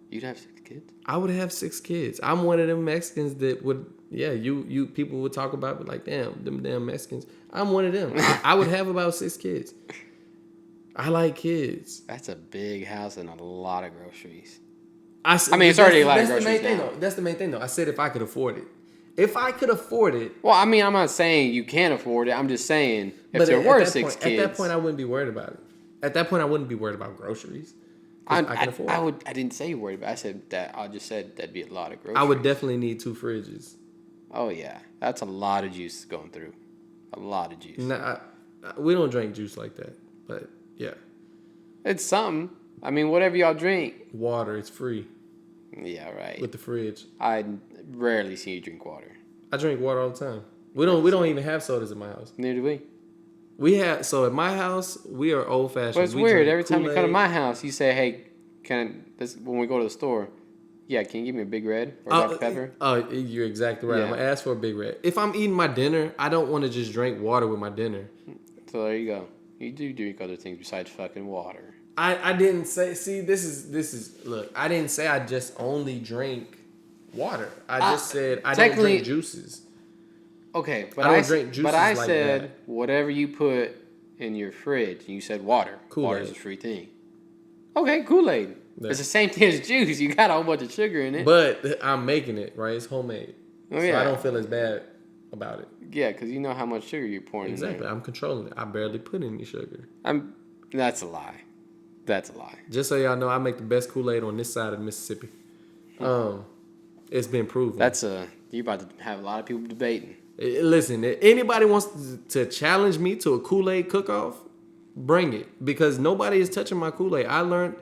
You'd have 6 kids? I would have 6 kids. I'm one of them Mexicans that would, yeah, you people would talk about, but like, damn, them damn Mexicans. I'm one of them. I would have about 6 kids. I like kids. That's a big house and a lot of groceries. I mean, it's already a lot of groceries the main thing, now. though. That's the main thing, though. I said if I could afford it. If I could afford it. Well, I mean, I'm not saying you can't afford it. I'm just saying if there were 6 kids. At that point, I wouldn't be worried about it. At that point, I wouldn't be worried about groceries. I can afford it. I didn't say worried, but I said that. I just said that'd be a lot of groceries. I would definitely need 2 fridges. Oh yeah, that's a lot of juice going through. A lot of juice. Nah, we don't drink juice like that, but yeah. It's something. I mean, whatever y'all drink. Water, it's free. Yeah, right. With the fridge. I rarely see you drink water. I drink water all the time. We don't even have sodas at my house. Neither do we. We have so at my house we are old fashioned. But it's weird. Every time you come to my house, you say, "Hey, when we go to the store, yeah, can you give me a Big Red or Dr. Pepper?" Oh, you're exactly right. Yeah. I'm gonna ask for a Big Red. If I'm eating my dinner, I don't want to just drink water with my dinner. So there you go. You do drink other things besides fucking water. I didn't say. See, this is. Look, I didn't say I just only drink water. I just said I don't drink juices. Okay, but I don't drink juices. But I like said that. Whatever you put in your fridge, and you said water. Kool-aid. Water's a free thing. Okay, Kool-Aid. Yeah. It's the same thing as juice. You got a whole bunch of sugar in it. But I'm making it right. It's homemade. Oh, yeah. So I don't feel as bad about it. Yeah, because you know how much sugar you're pouring in Exactly. there. I'm controlling it. I barely put any sugar. That's a lie. That's a lie. Just so y'all know, I make the best Kool-Aid on this side of Mississippi. It's been proven. You're about to have a lot of people debating. Listen, if anybody wants to challenge me to a Kool-Aid cook-off, bring it. Because nobody is touching my Kool-Aid. I learned,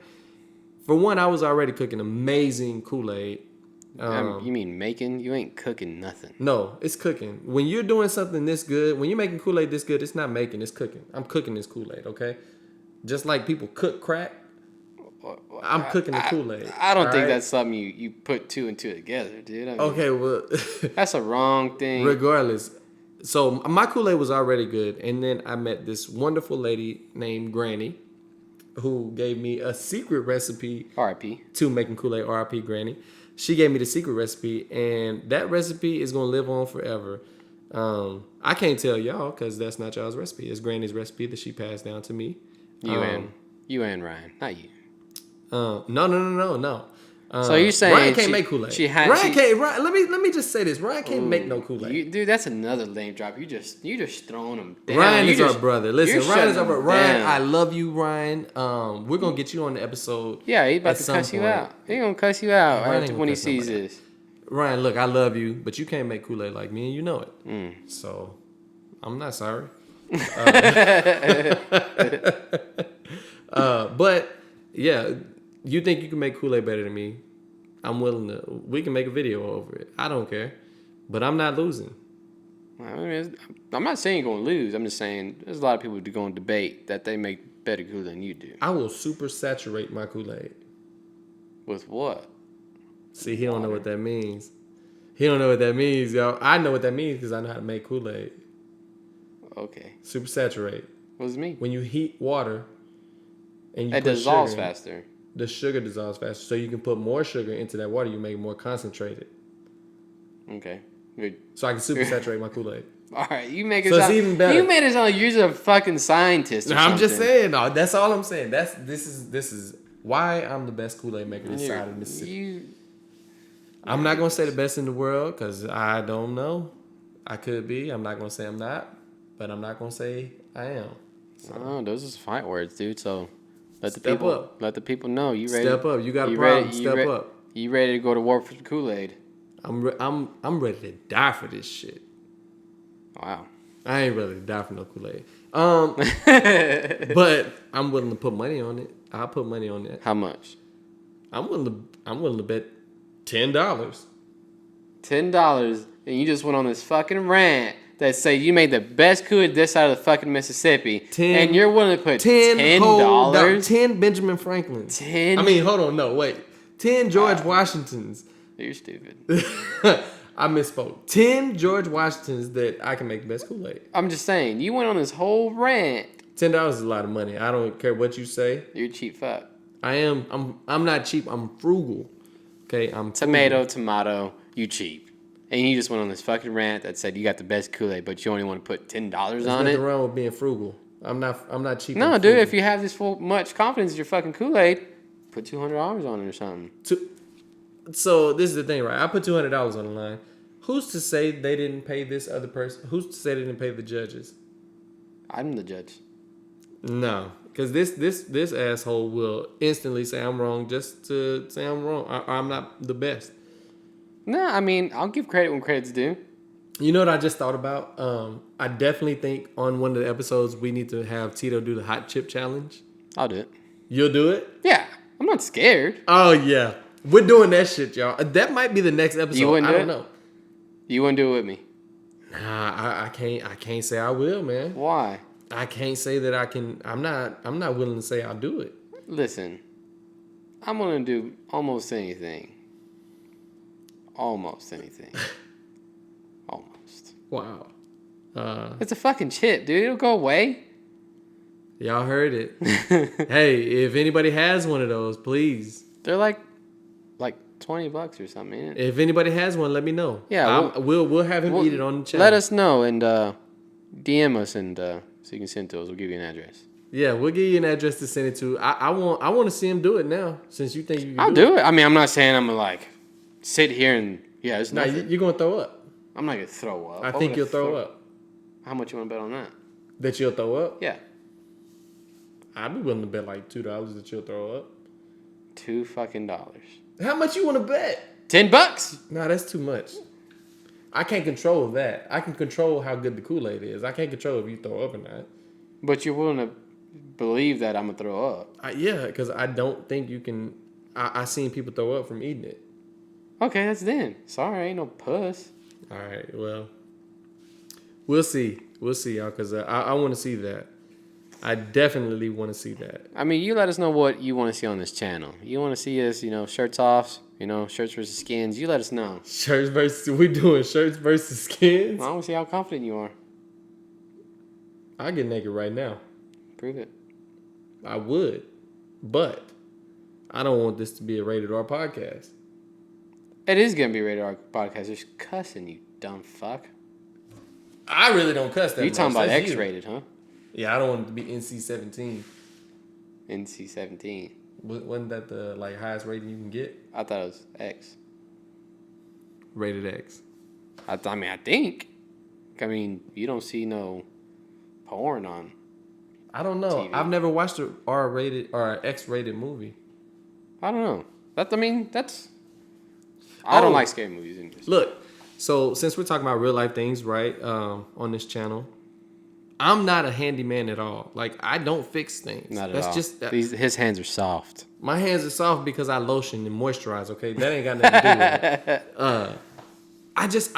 for one, I was already cooking amazing Kool-Aid. You mean making? You ain't cooking nothing. No, it's cooking. When you're doing something this good, when you're making Kool-Aid this good, it's not making, it's cooking. I'm cooking this Kool-Aid, okay? Just like people cook crack, I'm cooking the Kool-Aid. I don't think that's something you put 2 and 2 together, dude. I mean, Okay, well... that's a wrong thing. Regardless. So my Kool-Aid was already good. And then I met this wonderful lady named Granny who gave me a secret recipe. R.I.P. To making Kool-Aid. R.I.P. Granny. She gave me the secret recipe. And that recipe is going to live on forever. I can't tell y'all because that's not y'all's recipe. It's Granny's recipe that she passed down to me. You and Ryan, not you. No. So you're saying Ryan can't make Kool-Aid. Ryan, let me just say this. Ryan can't make no Kool-Aid. Dude, that's another lame drop. You just throwing them down. Ryan is our brother. Listen, Ryan is our brother. Ryan, down. I love you, Ryan. We're gonna get you on the episode. Yeah, he's about to cuss you out. He's gonna cuss you out when he sees nobody. this. Ryan, look, I love you, but you can't make Kool-Aid like me, and you know it. So, I'm not sorry. But yeah, you think you can make Kool-Aid better than me? I'm willing to. We can make a video over it. I don't care, but I'm not losing. I mean, I'm not saying you're gonna lose. I'm just saying there's a lot of people who are gonna debate that they make better Kool-Aid than you do. I will super saturate my Kool-Aid. With what? See, he don't know what that means. He don't know what that means, y'all. I know what that means because I know how to make Kool-Aid. Okay. Super saturate. What does it mean? When you heat water and you It put dissolves sugar in, faster. the sugar dissolves faster. So you can put more sugar into that water. You make it more concentrated. Okay. Good. So I can super saturate my Kool-Aid. All right, you make it So it's sound. even better. You made it sound like you're a fucking scientist or I'm just something. saying. No, that's all I'm saying. This is why I'm the best Kool-Aid maker this side of Mississippi. I'm not gonna say the best in the world because I don't know. I could be. I'm not gonna say I'm not, but I'm not gonna say I am. So. Oh, those are fight words, dude. So let Step up. let the people know you ready. Step up. You got a you problem. Ready, Step up. You ready to go to war for the Kool-Aid? I'm ready to die for this shit. Wow. I ain't ready to die for no Kool-Aid. But I'm willing to put money on it. I'll put money on that. How much? I'm willing to bet $10. $10, and you just went on this fucking rant that say you made the best Kool-Aid this side of the fucking Mississippi, and you're willing to put $10. 10 Benjamin Franklins. 10. I mean, hold on, no, wait. 10 George Washingtons. You're stupid. I misspoke. 10 George Washingtons that I can make the best Kool-Aid. I'm just saying, you went on this whole rant. $10 is a lot of money. I don't care what you say. You're a cheap fuck. I'm not cheap. I'm frugal. Okay, I'm Tomato, you cheap. And you just went on this fucking rant that said you got the best Kool-Aid, but you only want to put $10 on it. There's nothing wrong with being frugal. I'm not cheap. No, dude, if you have this much confidence in your fucking Kool-Aid, put $200 on it or something. So this is the thing, right? I put $200 on the line. Who's to say they didn't pay this other person? Who's to say they didn't pay the judges? I'm the judge. No, because this asshole will instantly say I'm wrong just to say I'm wrong. I'm not the best. No, I mean, I'll give credit when credit's due. You know what I just thought about? I definitely think on one of the episodes we need to have Tito do the hot chip challenge. I'll do it. You'll do it? Yeah, I'm not scared. Oh yeah, we're doing that shit, y'all. That might be the next episode. You wouldn't do I don't it? know. You wouldn't do it with me. Nah, I can't say I will, man. Why? I can't say that I can. I'm not willing to say I'll do it. Listen, I'm gonna do almost anything. Almost anything. Almost. Wow. It's a fucking chip, dude. It'll go away. Y'all heard it. Hey, if anybody has one of those, please. They're like $20 or something, ain't it? If anybody has one, let me know. Yeah, we'll have him eat it on the channel. Let us know and DM us and so you can send it to us. We'll give you an address. Yeah, we'll give you an address to send it to. I want to see him do it now since you think you can. I'll do it. I mean, I'm not saying I'm gonna like sit here and it's nah, nothing. You're gonna throw up. I'm not gonna throw up. I think you'll throw up. How much you want to bet on that? That you'll throw up? Yeah. I'd be willing to bet like $2 that you'll throw up. $2 fucking. How much you want to bet? $10. Nah, that's too much. I can't control that. I can control how good the Kool-Aid is. I can't control if you throw up or not. But you're willing to believe that I'm gonna throw up? Yeah, because I don't think you can. I seen people throw up from eating it. Okay, that's then. Sorry, I ain't no puss. All right, well, we'll see. We'll see, y'all, because I want to see that. I definitely want to see that. I mean, you let us know what you want to see on this channel. You want to see us, shirts off, shirts versus skins. You let us know. We doing shirts versus skins? I want to see how confident you are. I'll get naked right now. Prove it. I would, but I don't want this to be a rated R podcast. It is going to be a rated R podcast. There's cussing, you dumb fuck. I really don't cuss that much. You talking about X-rated, huh? Yeah, I don't want it to be NC-17. NC-17. Wasn't that the highest rating you can get? I thought it was X. Rated X. I think. I mean, you don't see no porn on. I don't know. TV. I've never watched a R-rated or an X-rated movie. I don't know. I don't like scary movies. Look, so since we're talking about real life things, right, on this channel, I'm not a handyman at all. I don't fix things. Not at That's all. just his hands are soft. My hands are soft because I lotion and moisturize. Okay, that ain't got nothing to do with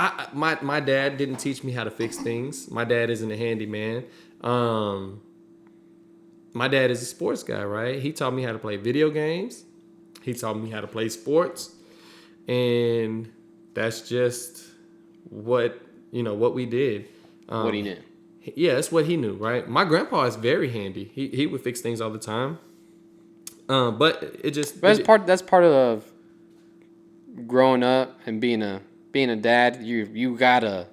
it. My dad didn't teach me how to fix things. My dad isn't a handyman. My dad is a sports guy, right? He taught me how to play video games. He taught me how to play sports, and that's just what we did. What do you know? Yeah, that's what he knew, right? My grandpa is very handy. He would fix things all the time. But it just But that's part of growing up and being a dad. You gotta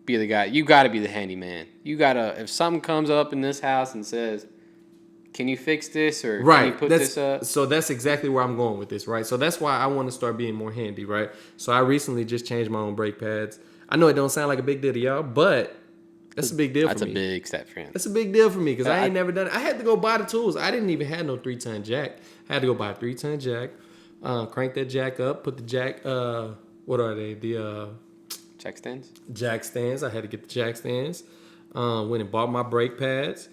be the guy. You gotta be the handyman. You gotta, if something comes up in this house and says, "Can you fix this?" or "Can you right. put this up?" That's exactly where I'm going with this, right? So that's why I want to start being more handy, right? So I recently just changed my own brake pads. I know it don't sound like a big deal to y'all, but that's a big deal That's for a me. big step for him. That's a big deal for me because I I- ain't never done it. I had to go buy the tools. I didn't even have no 3-ton jack. I had to go buy a 3-ton jack, crank that jack up, put the jack. What are they? The Check stands. jack stands. I had to get the jack stands. Went and bought my brake pads.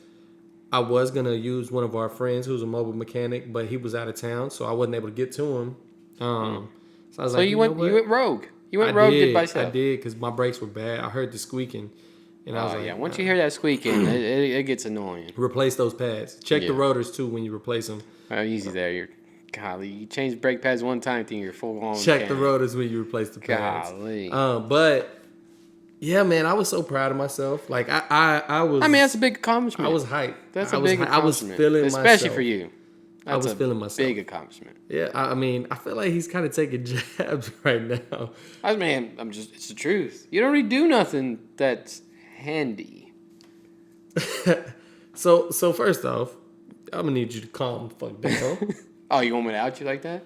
I was gonna use one of our friends who's a mobile mechanic, but he was out of town, so I wasn't able to get to him. So I was So like, you know went what? rogue. You went I rogue, did did. by I yourself. did because my brakes were bad. I heard the squeaking, and I was Oh like, yeah, once nah. you hear that squeaking, it gets annoying. Replace those pads. Check the Yeah. rotors too when you replace them. Oh, easy there. Golly, you change brake pads one time, think you're full on. Check the rotors when you replace the pads. Golly. But yeah, man, I was so proud of myself. Like I was. I mean, that's a big accomplishment. I was hyped. That's I a was big hy- I was accomplishment. feeling Especially myself. for you. That's was feeling myself. Big accomplishment. Yeah, I mean, I feel like he's kind of taking jabs right now. It's the truth. You don't really do nothing that's handy. So first off, I'm gonna need you to calm the fuck down. Oh, you want me to out you like that?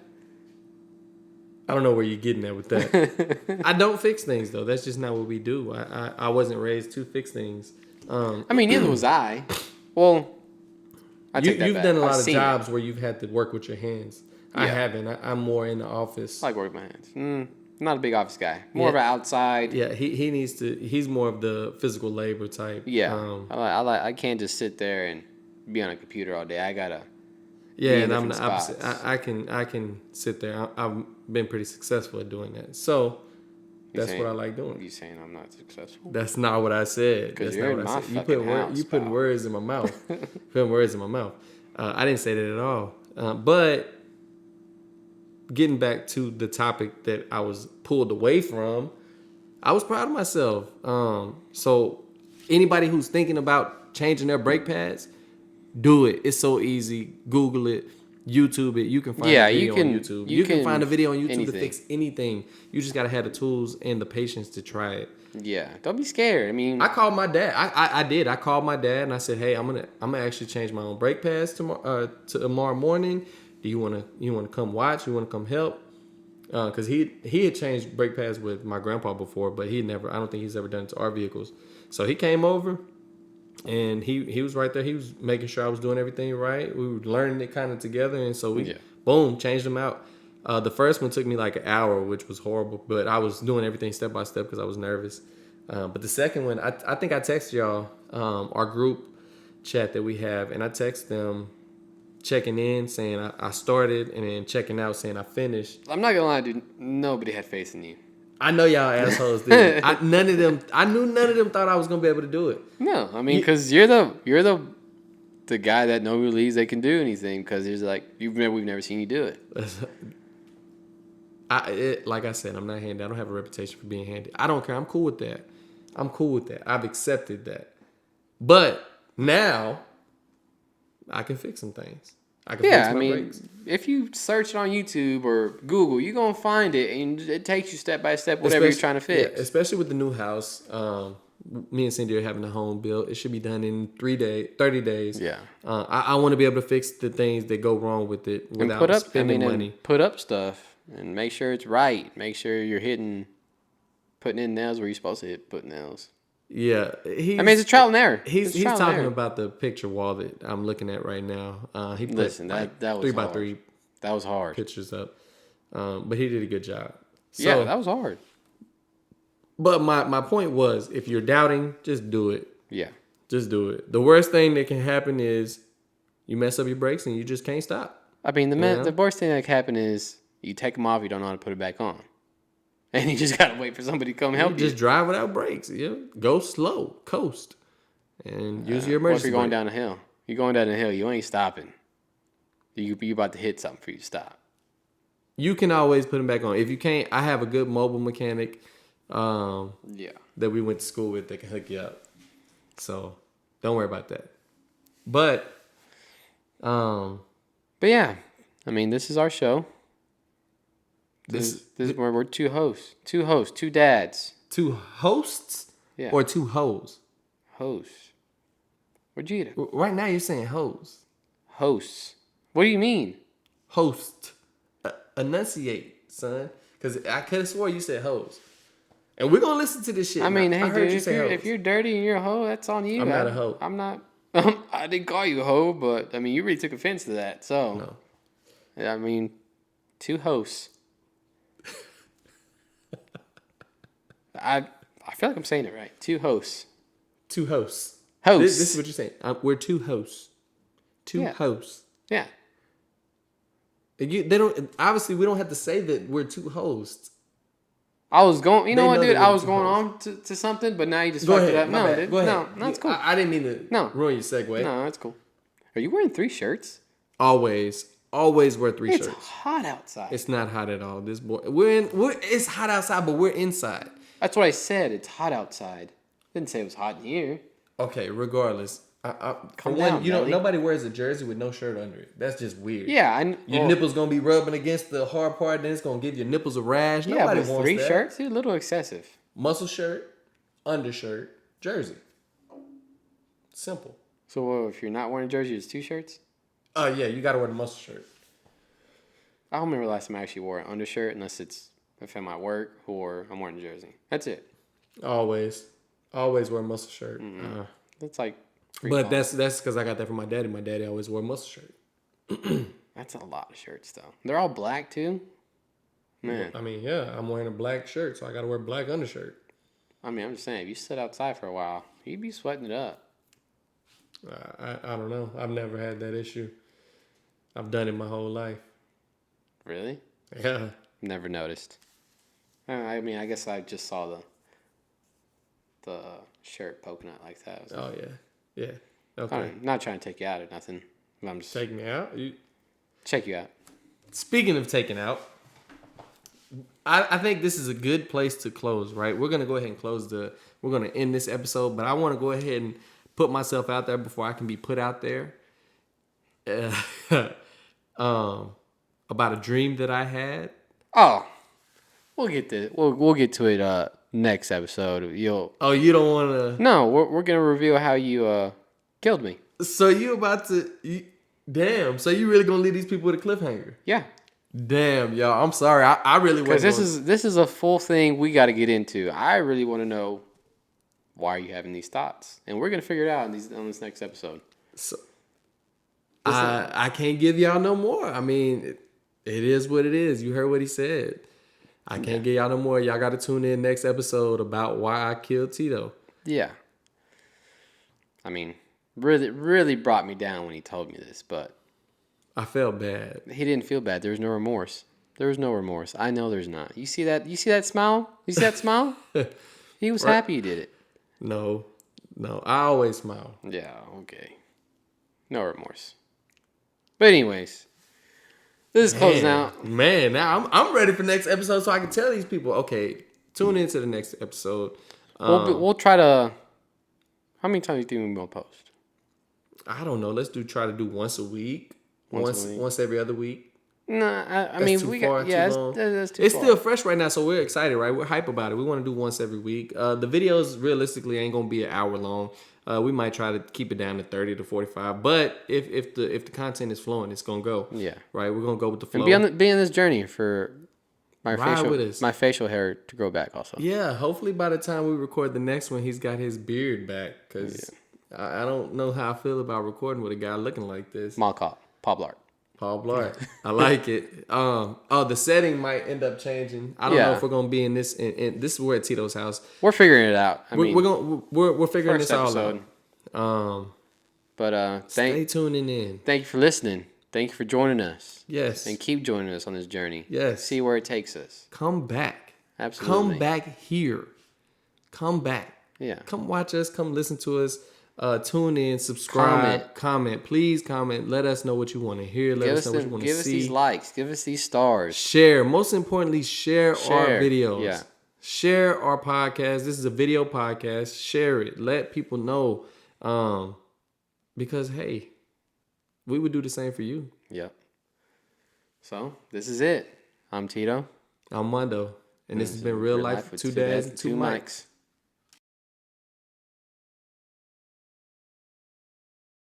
I don't know where you're getting at with that. I don't fix things though. That's just not what we do. I wasn't raised to fix things. I mean, neither was I. Well, You've done a lot of seen jobs where you've had to work with your hands. I Yeah. haven't. I'm more in the office. I like working with my hands. I'm not a big office guy. More of an outside. Yeah, he needs to. He's more of the physical labor type. Yeah. I can't just sit there and be on a computer all day. I gotta. Yeah, be in and I'm the different opposite. spots. I can sit there. I've been pretty successful at doing that. So that's what I like doing. You saying I'm not successful? That's not what I said. 'Cause That's you're not in what I my said. fucking house, You putting pal. words in my mouth. Putting words in my mouth. I didn't say that at all. But getting back to the topic that I was pulled away from, I was proud of myself. So anybody who's thinking about changing their brake pads, do it. It's so easy. Google it. YouTube it. You can find a video on YouTube. You can find a video on YouTube anything. to fix anything. You just gotta have the tools and the patience to try it. Yeah. Don't be scared. I mean, I called my dad. I did. I called my dad and I said, "Hey, I'm gonna actually change my own brake pads tomorrow morning. Do you wanna come watch? You wanna come help?" Because he had changed brake pads with my grandpa before, but I don't think he's ever done it to our vehicles. So he came over, and he was right there. He was making sure I was doing everything right. We were learning it kind of together, and so we boom changed them out. The first one took me like an hour, which was horrible, but I was doing everything step by step because I was nervous. But the second one, I think I texted y'all our group chat that we have, and I text them checking in saying I started, and then checking out saying I finished. I'm not gonna lie, dude. Nobody had faith in you. I know y'all assholes did. I knew none of them thought I was gonna be able to do it. No, I mean, because you're the guy that nobody believes they can do anything. Because he's like, we've never seen you do it. Like I said, I'm not handy. I don't have a reputation for being handy. I don't care. I'm cool with that. I've accepted that. But now I can fix some things. I can fix my brakes. If you search it on YouTube or Google, you're gonna find it, and it takes you step by step whatever you're trying to fix. Yeah, especially with the new house. Me and Cyndie are having a home built. It should be done in 30 days. Yeah. I want to be able to fix the things that go wrong with it without spending money. And put up stuff and make sure it's right. Make sure you're putting in nails where you're supposed to put nails. Yeah, it's a trial and error. He's talking about the picture wall that I'm looking at right now. He put that was 3x3. That was hard. Pictures up, but he did a good job. So, yeah, that was hard. But my point was, if you're doubting, just do it. Yeah, just do it. The worst thing that can happen is you mess up your brakes and you just can't stop. I mean, the worst thing that can happen is you take them off, you don't know how to put it back on. And you just gotta wait for somebody to come help you. Just drive without brakes. Yeah, go slow, coast, and use your emergency. What if you're going brake. down a hill? You're going down a hill. You ain't stopping. You about to hit something for you to stop. You can always put them back on. If you can't, I have a good mobile mechanic. That we went to school with that can hook you up. So don't worry about that. But yeah, I mean, this is our show. this This is where we're two hosts, two dads. two hosts Yeah, or two hoes. hosts. Where'd you get it? Right now you're saying hoes. Hosts. What do you mean? Host. Enunciate, son. Because I could have swore you said hoes. And we're going to listen to this shit. I mean, now. hey, I heard dude, you say hoes. if you're dirty and you're a hoe, that's on you. I'm not a hoe. I'm not. I didn't call you a hoe, but I mean, you really took offense to that. So, No. I mean, two hosts. I feel like I'm saying it right. Two hosts. Two hosts. Hosts. This is what you're saying. We're two hosts. Two Yeah. hosts. Yeah. They don't. Obviously, we don't have to say that we're two hosts. I was going. You know They what, know dude? that I we're was two going hosts. on to something, but now you just Go fucked ahead. it up. My No, bad. dude. Go ahead. No, it's cool. I didn't mean to ruin your segue. No, that's cool. Are you wearing 3 shirts? Always wear 3 It's shirts. hot outside. It's not hot at all. This boy, it's hot outside, but we're inside. That's what I said. It's hot outside. Didn't say it was hot in here. Okay, regardless. Calm down, you know, Belly. nobody wears a jersey with no shirt under it. That's just weird. Yeah, Your nipples gonna be rubbing against the hard part, then it's gonna give your nipples a rash. Yeah, Nobody but wants 3 that. shirts, dude, a little excessive. Muscle shirt, undershirt, jersey. Simple. So if you're not wearing a jersey, it's 2 shirts. Yeah, you gotta wear the muscle shirt. I don't remember the last time I actually wore an undershirt, unless it's if I'm at work or I'm wearing a jersey. That's it. Always wear a muscle shirt. That's like. free But fall. that's because I got that from my daddy. My daddy always wore a muscle shirt. That's a lot of shirts though. They're all black too. Man, I mean, yeah, I'm wearing a black shirt, so I gotta wear a black undershirt. I mean, I'm just saying, if you sit outside for a while, you'd be sweating it up. I don't know. I've never had that issue. I've done it my whole life. Really? Yeah. Never noticed. I mean, I guess I just saw the shirt poking out like that. Oh yeah. Yeah. Okay. I'm not trying to take you out or nothing. I'm just Take me out. check you out. Speaking of taking out, I think this is a good place to close. Right. We're gonna go ahead and we're gonna end this episode, but I want to go ahead and put myself out there before I can be put out there. About a dream that I had. Oh, we'll get to we'll get to it next episode. Oh, you don't want to? No, we're gonna reveal how you killed me. So you about to? Damn. So you really gonna leave these people with a cliffhanger? Yeah, Damn, y'all. I'm sorry. I really because wasn't. this is a full thing we got to get into. I really want to know why are you having these thoughts, and we're gonna figure it out on this next episode. So, I can't give y'all no more. I mean, it is what it is. You heard what he said. I can't give y'all no more. Y'all got to tune in next episode about why I killed Tito. Yeah. I mean, really brought me down when he told me this, but I felt bad. he didn't feel bad. There was no remorse. There was no remorse. I know there's not. You see that? You see that smile? You see that smile? He was happy he did it. No. I always smile. Yeah, okay. No remorse. But anyways, this is closing out. Man, now I'm ready for next episode so I can tell these people. Okay, tune into the next episode. We'll try to. How many times do you think we'll post? I don't know. Let's try to do once a week. Once a week. Once every other week. Nah, I mean, too we far, got yeah, too long. that's too It's far. still fresh right now, so we're excited, right? We're hype about it. We want to do once every week. The videos realistically ain't gonna be an hour long. We might try to keep it down to 30 to 45. But if the content is flowing, it's gonna go. Yeah. Right. We're gonna go with the flow. And be on this journey for Ride with us. my facial hair to grow back also. Yeah. Hopefully by the time we record the next one, he's got his beard back. Cause I don't know how I feel about recording with a guy looking like this. Mall cop, Paul Blart. Paul Blart. I like it. The setting might end up changing. I don't know if we're gonna be in this. And this is we're at Tito's house. We're figuring it out. We're figuring first this all episode. out. But Stay tuning in. thank you for listening. Thank you for joining us. Yes. And keep joining us on this journey. Yes. See where it takes us. Come back. Absolutely. Come back here. Come back. Yeah. Come watch us. Come listen to us. Tune in. Subscribe. Comment. Please comment. Let us know what you want to hear. Let us know what you want to see. Give us these likes. Give us these stars. Share. Most importantly, share our videos. Yeah. Share our podcast. This is a video podcast. Share it. Let people know. Because hey, we would do the same for you. Yep. So this is it. I'm Tito. I'm Mondo. And this has been Real Life with Two Dads and Two Mics.